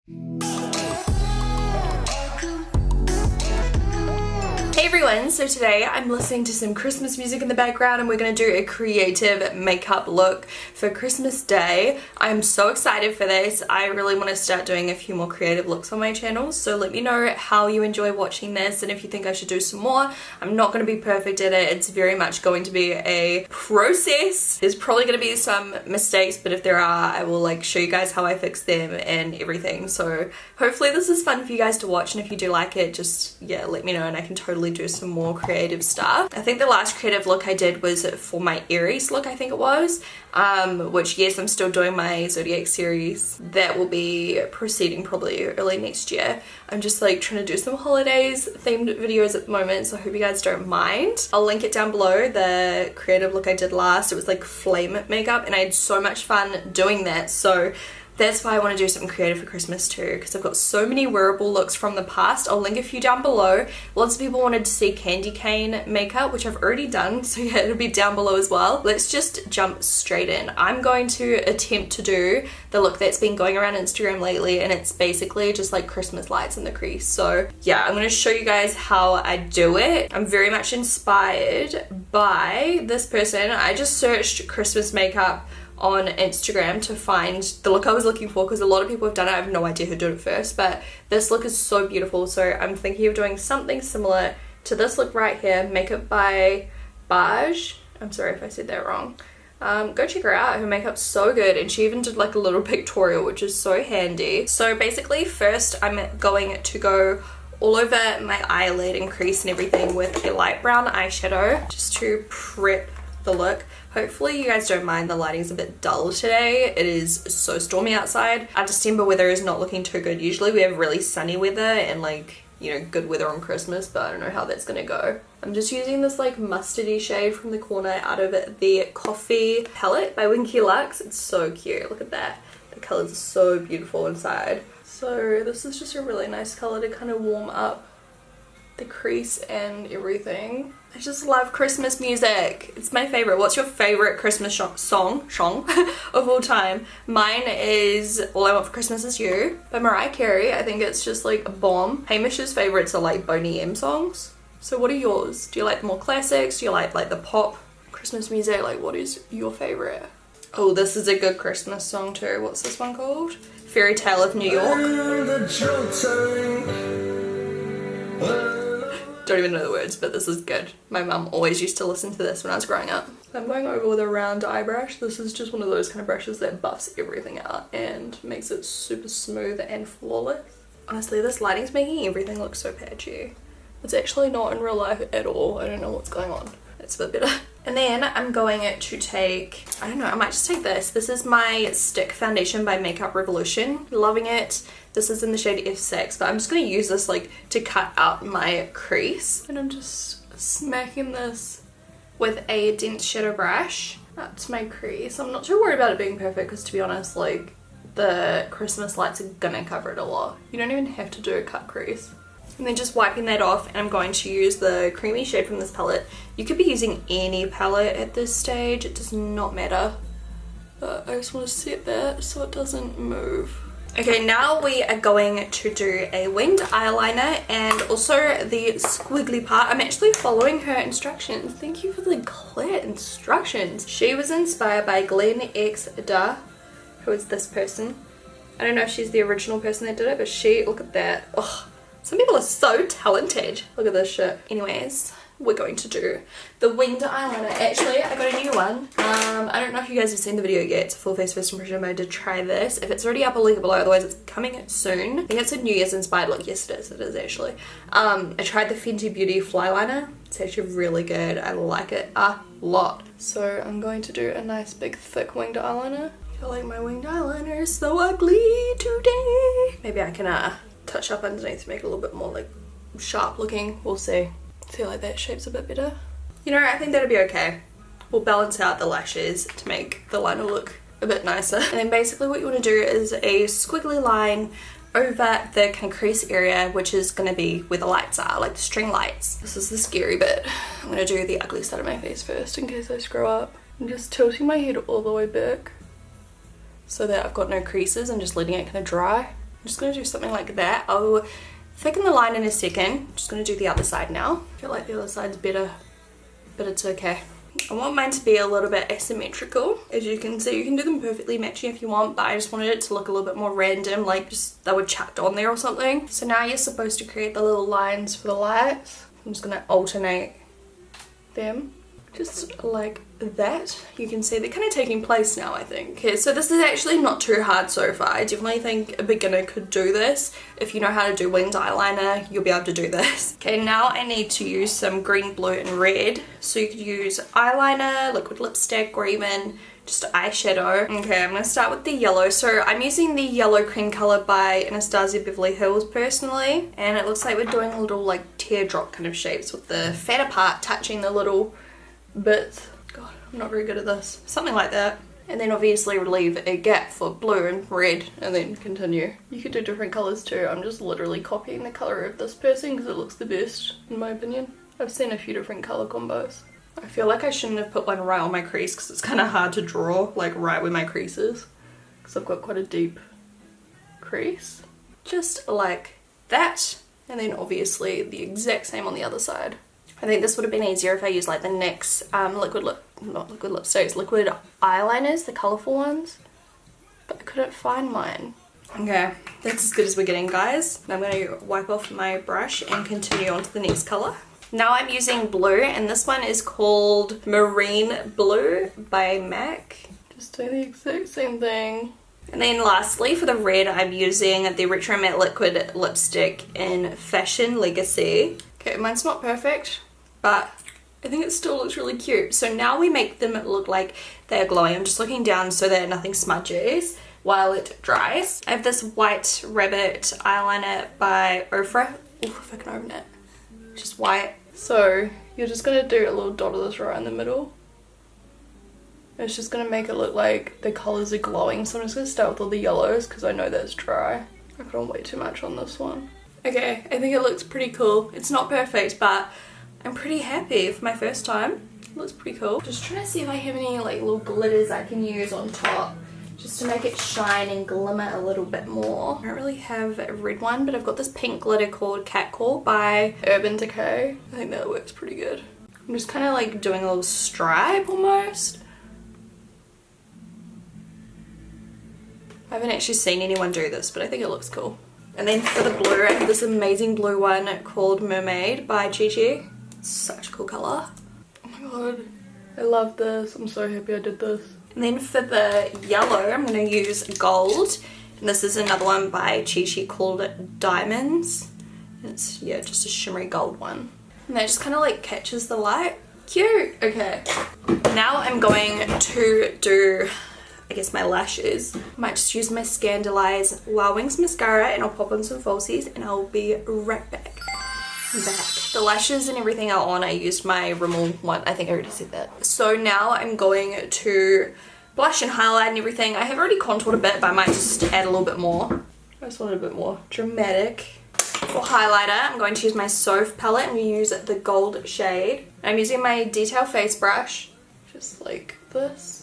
Hey everyone, so today I'm listening to some Christmas music in the background and we're going to do a creative makeup look for Christmas Day. I'm so excited for this. I really want to start doing a few more creative looks on my channel, so let me know how you enjoy watching this and if you think I should do some more. I'm not going to be perfect at it. It's very much going to be a process. There's probably going to be some mistakes, but if there are, I will like show you guys how I fix them and everything. So hopefully this is fun for you guys to watch, and if you do like it, just yeah, let me know and I can totally do some more creative stuff. I think the last creative look I did was for my Aries look, I think it was, which yes, I'm still doing my Zodiac series. That will be proceeding probably early next year. I'm just like trying to do some holidays themed videos at the moment, so I hope you guys don't mind. I'll link it down below, the creative look I did last. It was like flame makeup and I had so much fun doing that, so that's why I want to do something creative for Christmas too, because I've got so many wearable looks from the past. I'll link a few down below. Lots of people wanted to see candy cane makeup, which I've already done, so yeah, it'll be down below as well. Let's just jump straight in. I'm going to attempt to do the look that's been going around Instagram lately, and it's basically just like Christmas lights in the crease. So yeah, I'm going to show you guys how I do it. I'm very much inspired by this person. I just searched Christmas makeup on Instagram to find the look I was looking for, because a lot of people have done it. I have no idea who did it first, but this look is so beautiful, so I'm thinking of doing something similar to this look right here. Makeup by Baj. I'm sorry if I said that wrong. Go check her out. Her makeup's so good, and she even did like a little pictorial, which is so handy. So basically first I'm going to go all over my eyelid and crease and everything with a light brown eyeshadow just to prep the look. Hopefully you guys don't mind, the lighting's a bit dull today. It is so stormy outside. Our December weather is not looking too good. Usually we have really sunny weather and like, you know, good weather on Christmas, but I don't know how that's gonna go. I'm just using this like mustardy shade from the corner out of the Coffee palette by Winky Lux. It's so cute, look at that. The colors are so beautiful inside. So this is just a really nice color to kind of warm up the crease and everything. I just love Christmas music. It's my favorite. What's your favorite Christmas song of all time? Mine is All I Want for Christmas Is You by Mariah Carey. I think it's just like a bomb. Hamish's favorites are like Boney M songs. So what are yours? Do you like the more classics? Do you like the pop Christmas music? Like, what is your favorite? Oh, this is a good Christmas song too. What's this one called? Fairy Tale of New York. Don't even know the words, but this is good. My mum always used to listen to this when I was growing up. I'm going over with a round eye brush. This is just one of those kind of brushes that buffs everything out and makes it super smooth and flawless. Honestly, this lighting's making everything look so patchy. It's actually not in real life at all. I don't know what's going on. It's a bit better. And then I'm going to take, I don't know, I might just take this. This is my stick foundation by Makeup Revolution. Loving it. This is in the shade F6, but I'm just going to use this like to cut out my crease. And I'm just smacking this with a dense shadow brush up to my crease. I'm not too worried about it being perfect, because to be honest, like the Christmas lights are gonna cover it a lot. You don't even have to do a cut crease. And then just wiping that off, and I'm going to use the creamy shade from this palette. You could be using any palette at this stage, it does not matter. But I just want to set that so it doesn't move. Okay, now we are going to do a winged eyeliner and also the squiggly part. I'm actually following her instructions. Thank you for the clear instructions. She was inspired by Glen X Da, who is this person. I don't know if she's the original person that did it, but she, look at that. Ugh. Some people are so talented. Look at this shit. Anyways, we're going to do the winged eyeliner. Actually, I got a new one. I don't know if you guys have seen the video yet. It's a full face first impression, but I did try this. If it's already up, I'll link it below. Otherwise, it's coming soon. I think it's a New Year's inspired look. Yes, it is. It is actually. I tried the Fenty Beauty Fly Liner. It's actually really good. I like it a lot. So I'm going to do a nice big thick winged eyeliner. I feel like my winged eyeliner is so ugly today. Maybe I can touch up underneath to make it a little bit more like sharp looking. We'll see. See, like that shape's a bit better. You know, I think that'll be okay. We'll balance out the lashes to make the liner look a bit nicer. And then basically what you want to do is a squiggly line over the kind of crease area, which is going to be where the lights are, like the string lights. This is the scary bit. I'm going to do the ugly side of my face first in case I screw up. I'm just tilting my head all the way back so that I've got no creases and just letting it kind of dry. just going to do something like that. I'll thicken the line in a second. I'm just going to do the other side now. I feel like the other side's better, but it's okay. I want mine to be a little bit asymmetrical. As you can see, you can do them perfectly matching if you want, but I just wanted it to look a little bit more random, like just they were chucked on there or something. So now you're supposed to create the little lines for the lights. I'm just going to alternate them. Just like that. You can see they're kind of taking place now, I think. Okay, so this is actually not too hard so far. I definitely think a beginner could do this. If you know how to do winged eyeliner, you'll be able to do this. Okay, now I need to use some green, blue and red. So you could use eyeliner, liquid lipstick, or even just eyeshadow. Okay, I'm going to start with the yellow. So I'm using the yellow cream color by Anastasia Beverly Hills personally. And it looks like we're doing little like teardrop kind of shapes with the fatter part touching the little bits. God, I'm not very good at this. Something like that. And then obviously leave a gap for blue and red and then continue. You could do different colours too. I'm just literally copying the colour of this person because it looks the best in my opinion. I've seen a few different colour combos. I feel like I shouldn't have put one right on my crease because it's kind of hard to draw like right where my crease is. Because I've got quite a deep crease. Just like that. And then obviously the exact same on the other side. I think this would have been easier if I used like the NYX not liquid lipsticks, liquid eyeliners, the colourful ones. But I couldn't find mine. Okay, that's as good as we're getting, guys. Now I'm going to wipe off my brush and continue on to the next colour. Now I'm using blue, and this one is called Marine Blue by MAC. Just doing the exact same thing. And then lastly, for the red, I'm using the Retro Matte Liquid Lipstick in Fashion Legacy. Okay, mine's not perfect, but I think it still looks really cute. So now we make them look like they're glowing. I'm just looking down so that nothing smudges while it dries. I have this White Rabbit eyeliner by Ofra. Ooh, if I can open it. Just white. So you're just going to do a little dot of this right in the middle. It's just going to make it look like the colours are glowing. So I'm just going to start with all the yellows because I know that's dry. I put on way too much on this one. Okay, I think it looks pretty cool. It's not perfect, but I'm pretty happy for my first time. It looks pretty cool. Just trying to see if I have any like little glitters I can use on top just to make it shine and glimmer a little bit more. I don't really have a red one, but I've got this pink glitter called Catcall by Urban Decay. I think that works pretty good. I'm just kind of like doing a little stripe almost. I haven't actually seen anyone do this, but I think it looks cool. And then for the blue, I have this amazing blue one called Mermaid by Gigi. It's such a cool colour. Oh my god, I love this. I'm so happy I did this. And then for the yellow, I'm going to use gold. And this is another one by Gigi called Diamonds. And it's, yeah, just a shimmery gold one. And that just kind of like catches the light. Cute! Okay. Now I'm going to do, I guess, my lashes. I might just use my Scandaleyes Wow Wings mascara and I'll pop on some falsies and I'll be right back. I'm back. The lashes and everything are on. I used my Rimmel one. I think I already said that. So now I'm going to blush and highlight and everything. I have already contoured a bit, but I might just add a little bit more. I just wanted a bit more dramatic. For highlighter, I'm going to use my Soph palette and use the gold shade. I'm using my Detail face brush, just like this.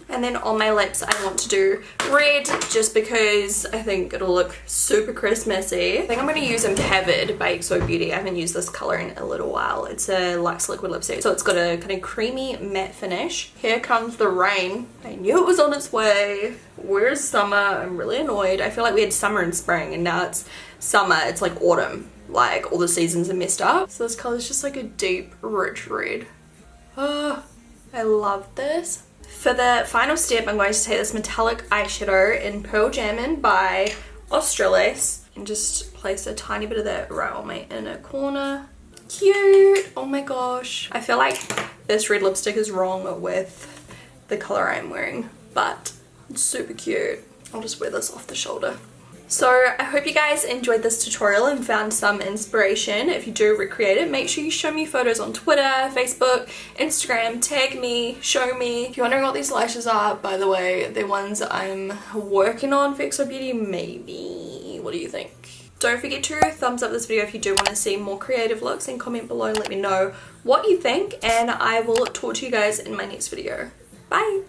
And then on my lips, I want to do red just because I think it'll look super Christmassy. I think I'm going to use Empowered by XO Beauty. I haven't used this colour in a little while. It's a luxe liquid lipstick, so it's got a kind of creamy matte finish. Here comes the rain. I knew it was on its way. Where's summer? I'm really annoyed. I feel like we had summer and spring and now it's summer. It's like autumn. Like all the seasons are messed up. So this colour is just like a deep, rich red. Oh, I love this. For the final step, I'm going to take this metallic eyeshadow in Pearl Jammin' by Australis and just place a tiny bit of that right on my inner corner. Cute! Oh my gosh. I feel like this red lipstick is wrong with the colour I'm wearing, but it's super cute. I'll just wear this off the shoulder. So I hope you guys enjoyed this tutorial and found some inspiration. If you do recreate it, make sure you show me photos on Twitter, Facebook, Instagram, tag me, show me. If you're wondering what these lashes are, by the way, they're ones I'm working on for XO Beauty, maybe. What do you think? Don't forget to thumbs up this video if you do want to see more creative looks and comment below and let me know what you think, and I will talk to you guys in my next video. Bye!